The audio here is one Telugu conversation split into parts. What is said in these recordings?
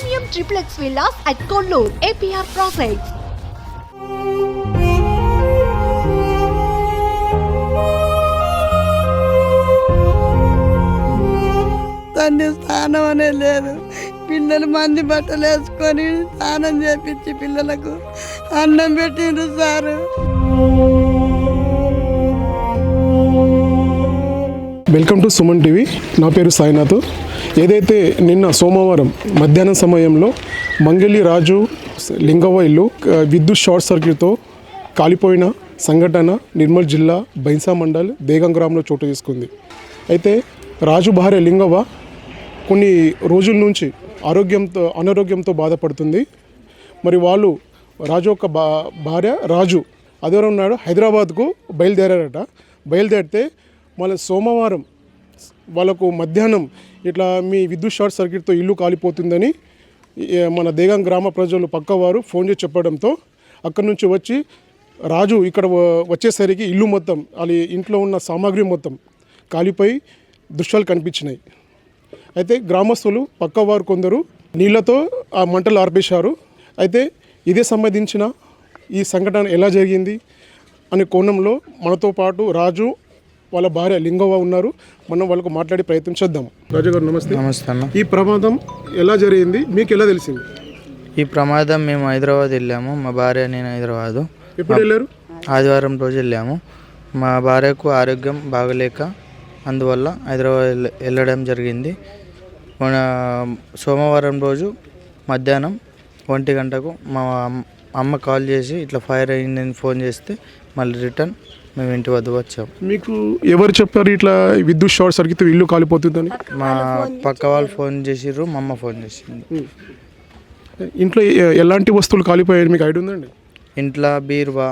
Premium triplex villas at Kollur, APR Projects. తండ్రి స్నానం అనేది లేదు. పిల్లలు మంది బట్టలు వేసుకొని స్నానం చేపించి పిల్లలకు అన్నం పెట్టిండ్రు sir. Welcome to Suman TV. నా పేరు సాయినాథ్. ఏదైతే నిన్న సోమవారం మధ్యాహ్నం సమయంలో మంగళి రాజు లింగవ్వ ఇల్లు విద్యుత్ షార్ట్ సర్క్యూట్తో కాలిపోయిన సంఘటన నిర్మల్ జిల్లా బైన్సా మండల్ దేగం గ్రామంలో చోటు చేసుకుంది. అయితే రాజు భార్య లింగవ్వ కొన్ని రోజుల నుంచి అనారోగ్యంతో బాధపడుతుంది. మరి వాళ్ళు రాజు యొక్క భార్య రాజు అదే ఉన్నాడు హైదరాబాద్కు బయలుదేరారట. బయలుదేరితే మళ్ళీ సోమవారం వాళ్ళకు మధ్యాహ్నం ఇట్లా మీ విద్యుత్ షార్ట్ సర్క్యూట్తో ఇల్లు కాలిపోతుందని మన దేగం గ్రామ ప్రజలు పక్కవారు ఫోన్ చేసి చెప్పడంతో అక్కడి నుంచి వచ్చి రాజు ఇక్కడ వచ్చేసరికి ఇల్లు మొత్తం వాళ్ళ ఇంట్లో ఉన్న సామాగ్రి మొత్తం కాలిపోయి దృశ్యాలు కనిపించినాయి. అయితే గ్రామస్తులు పక్కవారు కొందరు నీళ్లతో ఆ మంటలు ఆర్పేశారు. అయితే ఇదే సంబంధించిన ఈ సంఘటన ఎలా జరిగింది అనే కోణంలో మనతో పాటు రాజు వాళ్ళ భార్య లింగవ్వ ఉన్నారు. మనం వాళ్ళకు మాట్లాడే ప్రయత్నం చేద్దాం. రాజు గారు నమస్తే. నమస్తే అన్న. ఈ ప్రమాదం ఎలా జరిగింది, మీకు ఎలా తెలిసింది? ఈ ప్రమాదం మేము హైదరాబాద్ వెళ్ళాము. మా భార్య నేను హైదరాబాదు. ఎప్పుడు వెళ్ళారు? ఆదివారం రోజు వెళ్ళాము. మా భార్యకు ఆరోగ్యం బాగలేక అందువల్ల హైదరాబాద్ వెళ్ళడం జరిగింది. మన సోమవారం రోజు మధ్యాహ్నం 1 గంటకు మా అమ్మ కాల్ చేసి ఇట్లా ఫైర్ అయిందని ఫోన్ చేస్తే మళ్ళీ రిటర్న్ మేము ఇంటి వద్ద వచ్చాము. మీకు ఎవరు చెప్పారు ఇట్లా విద్యుత్ షార్ట్ సర్క్యూట్ ఇల్లు కాలిపోతుందని? మా పక్క వాళ్ళు ఫోన్ చేసిర్రు, మా అమ్మ ఫోన్ చేసింది. ఇంట్లో ఎలాంటి వస్తువులు కాలిపోయాయి మీకు ఐడియా ఉందండి? ఇంట్లో బీరువా,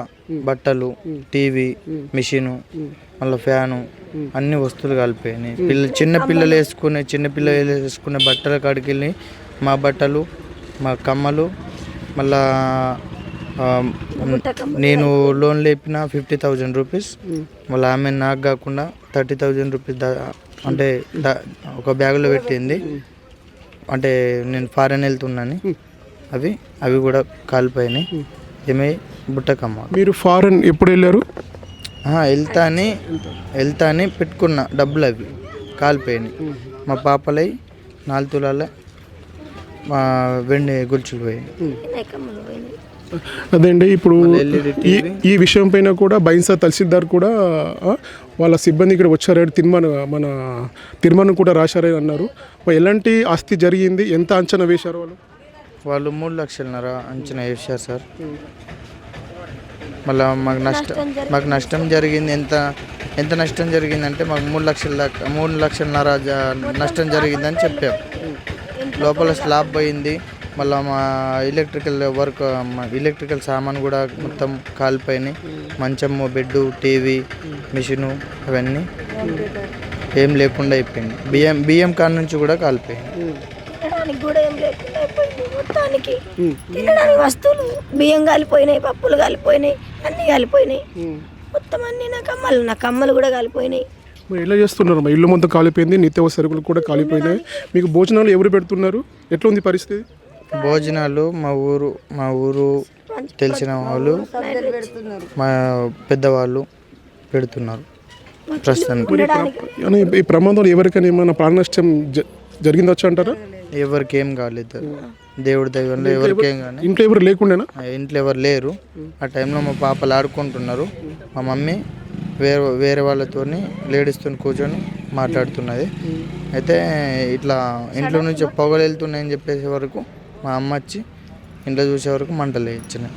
బట్టలు, టీవీ, మిషను, మళ్ళీ ఫ్యాను అన్ని వస్తువులు కాలిపోయినాయి. చిన్నపిల్లలు వేసుకునే బట్టల కాడికి వెళ్ళి మా బట్టలు, మా కమ్మలు, మళ్ళా నేను లోన్ లేపిన 50,000 రూపీస్, మళ్ళీ ఆమె నాకు కాకుండా 30,000 రూపీస్ అంటే ఒక బ్యాగులో పెట్టింది. అంటే నేను ఫారెన్ వెళ్తున్నాను, అవి కూడా కాలిపోయినాయి. ఏమై బుట్టకమ్మ. మీరు ఫారెన్ ఎప్పుడు వెళ్ళారు? వెళ్తా అని పెట్టుకున్న డబ్బులు అవి కాలిపోయినాయి. మా పాపలై 4 తులాల మా వెండి గొలుసులు పోయినాయి. అదేండి ఇప్పుడు ఈ విషయం పైన కూడా బైన్సా తహసీల్దార్ కూడా వాళ్ళ సిబ్బంది ఇక్కడ వచ్చారని తీర్మానం కూడా రాశారని అన్నారు. ఎలాంటి ఆస్తి జరిగింది, ఎంత అంచనా వేశారు వాళ్ళు 3 లక్షలన్నర అంచనా వేశారు సార్. మళ్ళీ మాకు నష్టం జరిగింది. ఎంత నష్టం జరిగిందంటే మాకు 3 లక్షలన్నర నష్టం జరిగిందని చెప్పాం. లోపల స్లాబ్ పోయింది. మళ్ళీ మా ఎలక్ట్రికల్ సామాన్ కూడా మొత్తం కాలిపోయినాయి. మంచము, బెడ్డు, టీవీ, మిషను అవన్నీ ఏం లేకుండా అయిపోయింది. బియ్యం కాడ నుంచి కూడా కాలిపోయింది. తినడానికి వస్తువులు బియ్యం కాలిపోయినాయి, పప్పులు కాలిపోయినాయి, అన్ని కాలిపోయినాయి. మొత్తం అన్ని నా కమ్మలు కూడా కాలిపోయినాయి. ఎలా చేస్తున్నారు? మా ఇల్లు మొత్తం కాలిపోయింది, నిత్యావసర సరుకులు కూడా కాలిపోయినాయి. మీకు భోజనాలు ఎవరు పెడుతున్నారు? ఎట్లా ఉంది పరిస్థితి? భోజనాలు మా ఊరు తెలిసిన వాళ్ళు, మా పెద్దవాళ్ళు పెడుతున్నారు ప్రస్తుతానికి. ఈ ప్రమాదంలో ఎవరికైనా ఏమైనా ప్రాణ నష్టం జరిగిందొచ్చు అంటారా? ఎవరికి ఏం కాలేదు, దేవుడి దైవంలో ఎవరికి ఏం కానీ. ఇంట్లో ఎవరు లేకుండా? ఇంట్లో ఎవరు లేరు. ఆ టైంలో మా పాపలు ఆడుకుంటున్నారు. మా మమ్మీ వేరే వాళ్ళతో లేడీస్తో కూర్చొని మాట్లాడుతున్నది. అయితే ఇట్లా ఇంట్లో నుంచి పొగలు వెళ్తున్నాయని చెప్పేసే వరకు మా అమ్మ వచ్చి ఇంట్లో చూసే వరకు మంటలు ఇచ్చినాయి.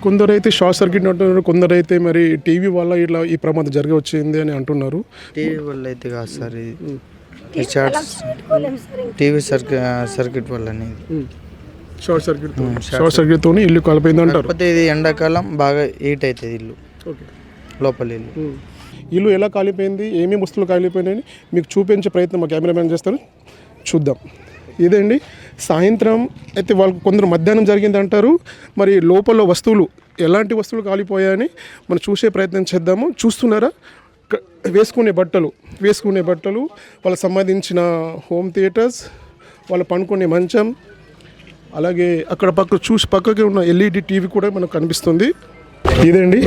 కొందరైతే షార్ట్ సర్క్యూట్ అంటున్నారు, కొందరైతే మరి టీవీ వల్ల ఇట్లా ఈ ప్రమాదం జరిగి వచ్చింది అని అంటున్నారు. టీవీ వల్ల అయితే కాదు సార్, ఇది టీవీ సర్క్యూట్ వల్ల షార్ట్ సర్క్యూట్తో ఇల్లు కాలిపోయింది అంటారు. కాకపోతే ఇది ఎండాకాలం బాగా హీట్ అవుతుంది ఇల్లు, లోపల ఇల్లు ఎలా కాలిపోయింది, ఏమేమి వస్తువులు కాలిపోయినాయని మీకు చూపించే ప్రయత్నం మా కెమెరామెన్ చేస్తారు, చూద్దాం. ఇదండి సాయంత్రం అయితే వాళ్ళకు కొందరు మధ్యాహ్నం జరిగింది అంటారు. మరి లోపల వస్తువులు ఎలాంటి వస్తువులు కాలిపోయాయని మనం చూసే ప్రయత్నం చేద్దాము. చూస్తున్నారా వేసుకునే బట్టలు వాళ్ళకి సంబంధించిన హోమ్ థియేటర్స్, వాళ్ళు పనుకునే మంచం, అలాగే అక్కడ పక్కకి ఉన్న ఎల్ఈడి టీవీ కూడా మనకు కనిపిస్తుంది. ఇదండి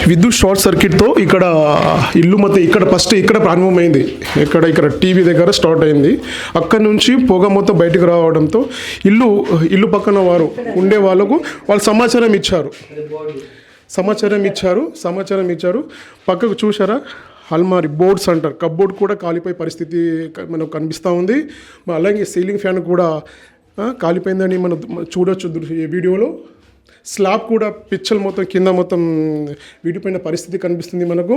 విద్యుత్ షార్ట్ సర్క్యూట్తో ఇక్కడ ఇల్లు మొత్తం ఇక్కడ ప్రారంభమైంది. ఇక్కడ టీవీ దగ్గర స్టార్ట్ అయింది. అక్కడ నుంచి పొగ మొత్తం బయటకు రావడంతో ఇల్లు పక్కన వారు ఉండే వాళ్ళకు వాళ్ళు సమాచారం ఇచ్చారు. పక్కకు చూసారా, అల్మారి బోర్డ్స్ అంటారు, కప్బోర్డ్ కూడా కాలిపోయే పరిస్థితి మనకు కనిపిస్తూ ఉంది. అలాగే సీలింగ్ ఫ్యాన్ కూడా కాలిపోయిందని మనం చూడొచ్చు ఈ వీడియోలో. స్లాబ్ కూడా పిచ్చలు మొత్తం కింద మొత్తం విడిపోయిన పరిస్థితి కనిపిస్తుంది మనకు.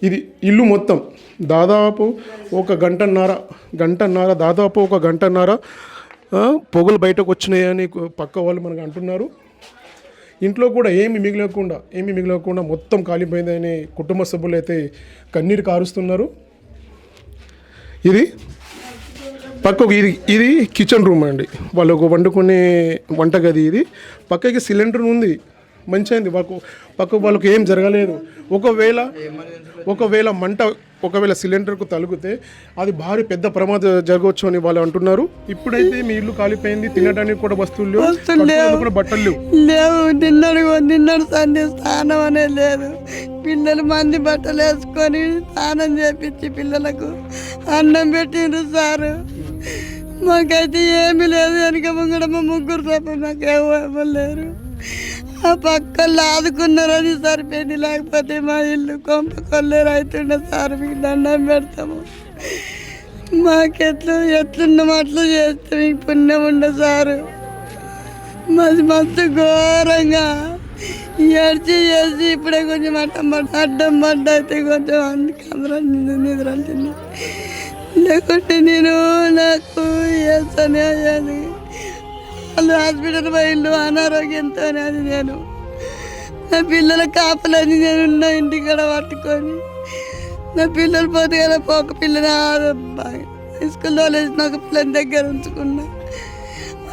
ఇది ఇల్లు మొత్తం దాదాపు ఒక గంటన్నర పొగలు బయటకు వచ్చినాయని పక్క వాళ్ళు మనకు అంటున్నారు. ఇంట్లో కూడా ఏమి మిగలకుండా మొత్తం కాలిపోయిందని కుటుంబ సభ్యులు అయితే కన్నీరు కారుస్తున్నారు. ఇది పక్కకు ఇది కిచెన్ రూమ్ అండి, వాళ్ళకు వండుకునే వంటగది. ఇది పక్కకి సిలిండర్ ఉంది, మంచిది. వాళ్ళకు ఏం జరగలేదు. ఒకవేళ సిలిండర్కు తలిగితే అది భారీ పెద్ద ప్రమాదం జరగవచ్చు అని వాళ్ళు అంటున్నారు. ఇప్పుడైతే మీ ఇల్లు కాలిపోయింది, తినడానికి కూడా వస్తువులు లేవు, బట్టలు లేవు. నిన్నడు సండే స్నానం అనేది లేదు. పిల్లలు మంది బట్టలు వేసుకొని స్నానం చేపించి పిల్లలకు అన్నం పెట్టిండ్రు సారు. మాకైతే ఏమీ లేదు. వెనక ముంగడ మా ముగ్గురు తప్ప మాకేమో ఇవ్వలేరు. ఆ పక్కల్లో ఆదుకున్నారని సరిపోయింది, లేకపోతే మా ఇల్లు కొంప కొల్లేరు అవుతుండే సార్. మీకు దండం పెడతాము. ఎట్లున్నాం అట్లా చేస్తే మీకు పుణ్యం ఉండే సారు. మస్తు ఘోరంగా ఏడ్చి ఇప్పుడే కొంచెం అడ్డం పడ్డ అయితే కొంచెం అందుకు అందరూ నిద్రంటుంది. లేకుంటే నాకు వేస్తానే అయ్యాలి. వాళ్ళు హాస్పిటల్ పోయిళ్ళు అనారోగ్యంతో. అది నేను నా పిల్లల కాపలని నేనున్న ఇంటికాడ పట్టుకొని నా పిల్లలు పోతే కదా ఒక పిల్లని స్కూల్లో వేసిన ఒక పిల్లని దగ్గర ఉంచుకున్నా.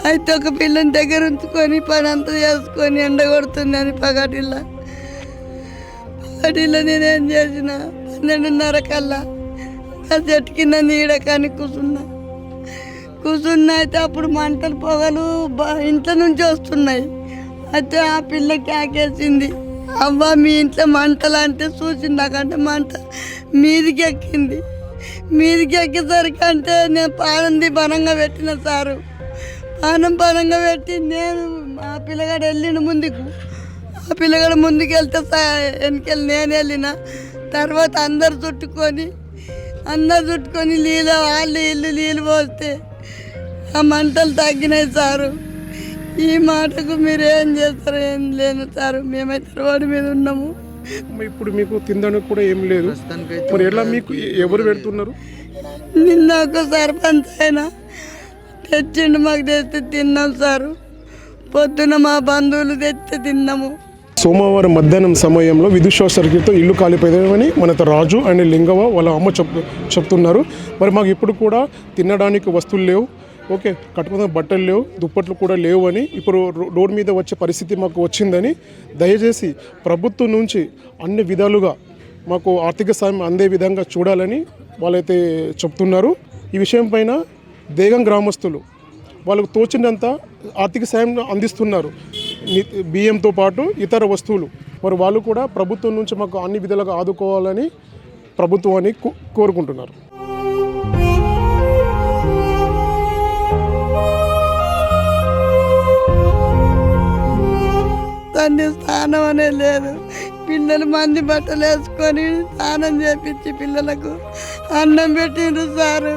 అయితే ఒక పిల్లని దగ్గర ఉంచుకొని పని అంతా చేసుకొని ఎండ కొడుతుందని పగటిలో నేనేం చేసిన 12:30 కల్లా ఆ చెట్టు కింద నీడ కానీ కూర్చున్నా. అయితే అప్పుడు మంటలు పొగలు ఇంట్లో నుంచి వస్తున్నాయి. అయితే ఆ పిల్ల కేకేసింది, అవ్వ మీ ఇంట్లో మంటలు అంటే చూసింది. నాకంటే మంట మీదికి ఎక్కేసరికి అంటే నేను పానంది బలంగా పెట్టిన సారు. పానంగా పెట్టి నేను ఆ పిల్లగాడు వెళ్ళిన ముందుకు. ఆ పిల్లగాడు ముందుకు వెళ్తే వెనకెళ్ళి నేను వెళ్ళిన తర్వాత అందరు చుట్టుకొని నీళ్ళు పోస్తే ఆ మంటలు తగ్గినాయి సారు. ఈ మాటకు మీరు ఏం చేస్తారు? ఏం లేదు సారు. మేమైతే రోడ్డు మీద ఉన్నాము. ఇప్పుడు మీకు తినడానికి కూడా ఏం లేదు. మరి ఎలా మీకు ఎవరు పెడుతున్నారు? నిన్న ఒక సర్పంచ్ అయినా తెచ్చిండు, మాకు తెస్తే తిన్నాం సారు. పొద్దున మా బంధువులు తెస్తే తిన్నాము. సోమవారం మధ్యాహ్నం సమయంలో విద్యుత్ షార్ట్ సర్క్యూట్తో ఇల్లు కాలిపోయిందని మనతో రాజు అండ్ లింగవ్వ వాళ్ళ అమ్మ చెప్తున్నారు. మరి మాకు ఇప్పుడు కూడా తినడానికి వస్తువులు లేవు, ఓకే, కట్టుకున్న బట్టలు లేవు, దుప్పట్లు కూడా లేవు అని ఇప్పుడు రోడ్డు మీద వచ్చే పరిస్థితి మాకు వచ్చిందని, దయచేసి ప్రభుత్వం నుంచి అన్ని విధాలుగా మాకు ఆర్థిక సాయం అందే విధంగా చూడాలని వాళ్ళైతే చెప్తున్నారు. ఈ విషయం పైన దేగం గ్రామస్తులు వాళ్ళకు తోచినంత ఆర్థిక సాయం అందిస్తున్నారు, బియ్యంతో పాటు ఇతర వస్తువులు. మరి వాళ్ళు కూడా ప్రభుత్వం నుంచి మాకు అన్ని విధాలుగా ఆదుకోవాలని ప్రభుత్వాన్ని కోరుకుంటున్నారు. స్నానం అనేది లేదు. పిల్లలు మంది బట్టలు వేసుకొని స్నానం చేపించి పిల్లలకు అన్నం పెట్టిండ్రు సారు.